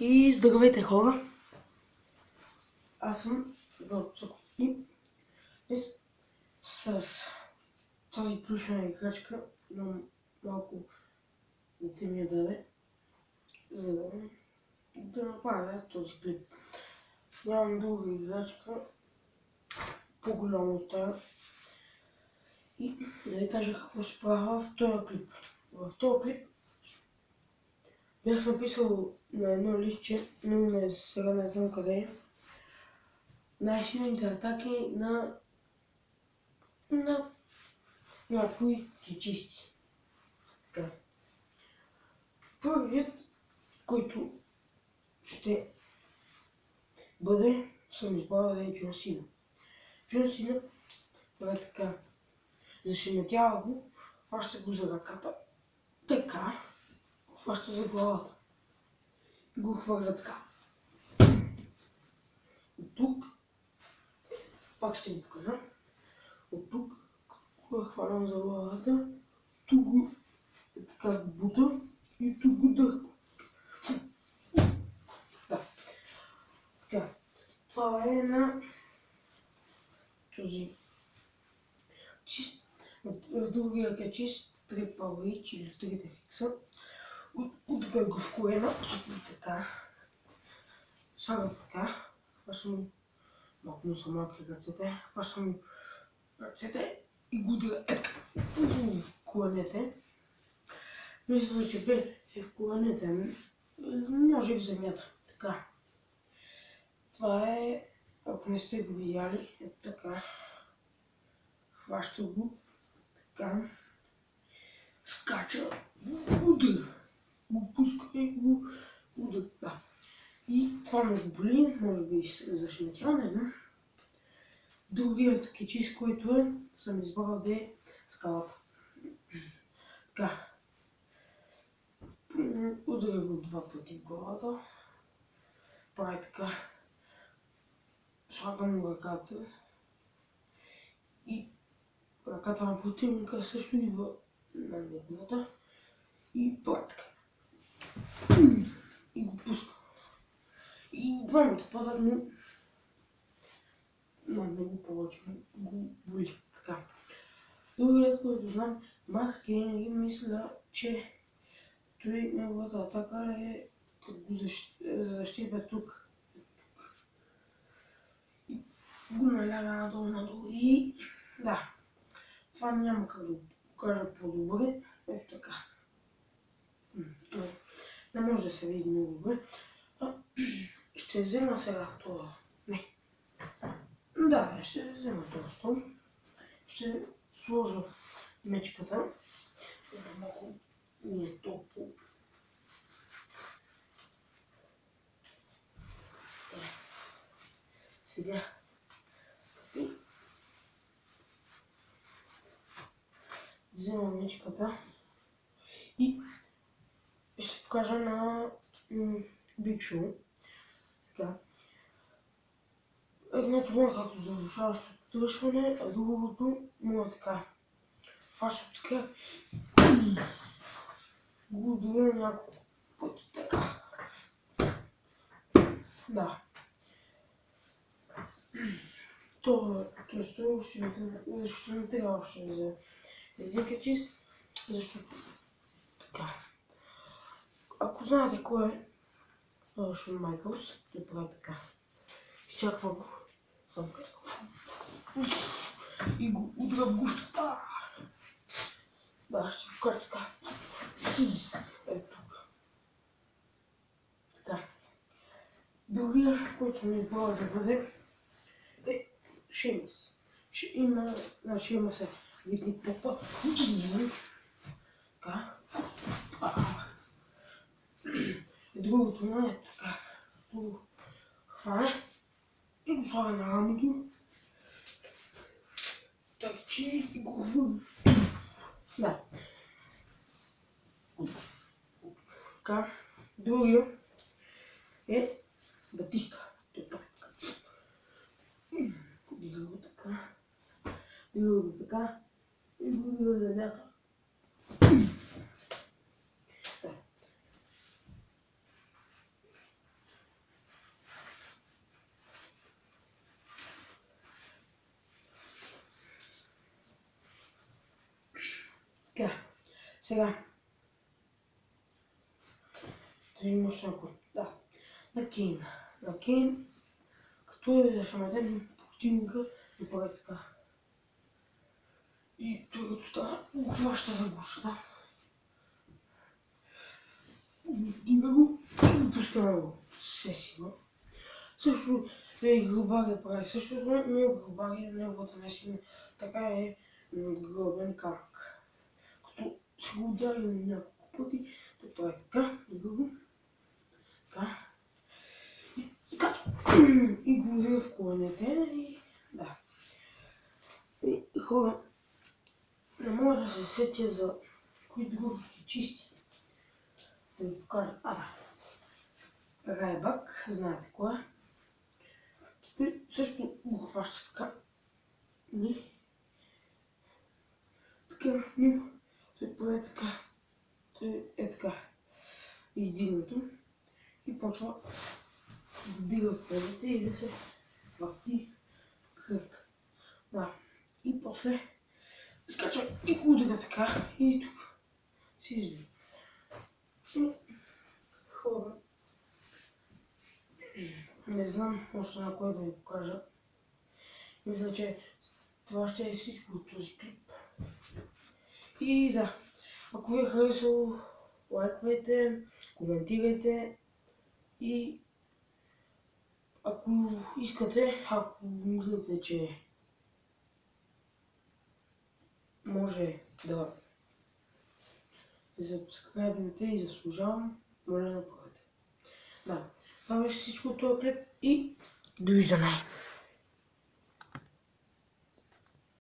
И здравейте хора! Аз съм Иван Цуков и днес с тази плюшена играчка малко дете ми я даде, за да направя този клип. Нямам друга играчка по-голяма от тази и да ви кажа какво ще правя в този клип. В този клип бях написал на едно листче, но сега не знам къде е, най-силните атаки на някои кечисти. Така. Първият, който ще бъде, съм избрал да е Джон Сина. Джон Сина прави така, зашеметява го, хваща го за ръката, така, хваща за главата и го хвърля така. От тук, пак ще ви покажа, от тук го хванам за главата, тук го така го бута и тук го дърпа. Да. Така. Това е на този чист. От другия качист 3 павлич или 3 хикса. От тук го в колена, така. Слагам така. Хващам малко са малки ръцете. Хващам ръцете и го удра така в коленете. Мисля, че бе в коленете, може и в земята. Така. Това е, ако не сте го видяли, ето така. Хваща го, така. Скача, удра. Го пуска и го удра. Да. И това ме боли, може би зашеметява, не знам. Другият кечис, който е, съм избрал да е скалата. Така. Ударя го 2 пъти в главата. Прави така. Слагам ръката. И ръката на противника също идва на неговата. И прави така. И го пуска. И двамата падат, но на него повече го боли. Така. Другият, който знам, Марк Генри, мисля, че той неговата атака е като го защитя тук. И го наляга надолу и да. Това няма как да го покажа по-добре. Ето така. Не може да се види много добре. Ще взема сега това. Не. Да, ще взема този стол. Ще сложа мечката. Малко не е топло. Сега. Вземам мечката и ще покажа на Big Show. Така. Едното му е както задушаващо тръшване, а другото му е така. Фаща така и го ударя няколко пъти така. Да. Този стол ще не трябва още да взема един качис, защото така. Ако знаете кой е Шон Майкълс, той прави така. Изчаква го, съм като и го удра в гущата. Да, ще го кажа така. Ето тук. Така. Другия, който ми избрал да бъде, е Шеймъс. Има на Шеймъс е видни попа. Така. И другото му е така. Го хване и го слага на рамото. Търчи и го хвърли. Да. Така. Другия е Батиста. Той пак. Дига го така. Дига го така. И го дига за дяка. Сега. Да имаш някой. Да. На Кейн. На Кейн, като е да ще мадем противника и прави така. И той като става, го хваща за гушата. Дига го и пуска на го. Сесива. Също Грибария прави същото, но Грибария неговата наистина така е гробен камък. Като се го удари на няколко пъти, той прави така, дига го. Така. Така. И го удари в коленете и да. И хора, не мога да се сетя за кои други чисти. Да ви покажа. Райбак, знаете кой е. Той също го хваща така. Така, но той прави така. Той е така издигнато и почва да дига колите и да се върти кръг. Да. И после скача и удара така и тук си изви. Хора, не знам още на кой да ви покажа. Мисля, че това ще е всичко от този клип. И да, ако ви е харесало, лайквайте, коментирайте и ако искате, ако мислите, че може да subscribe-нете и заслужавам, моля да направите. Да, това беше всичко от този клип и довиждане!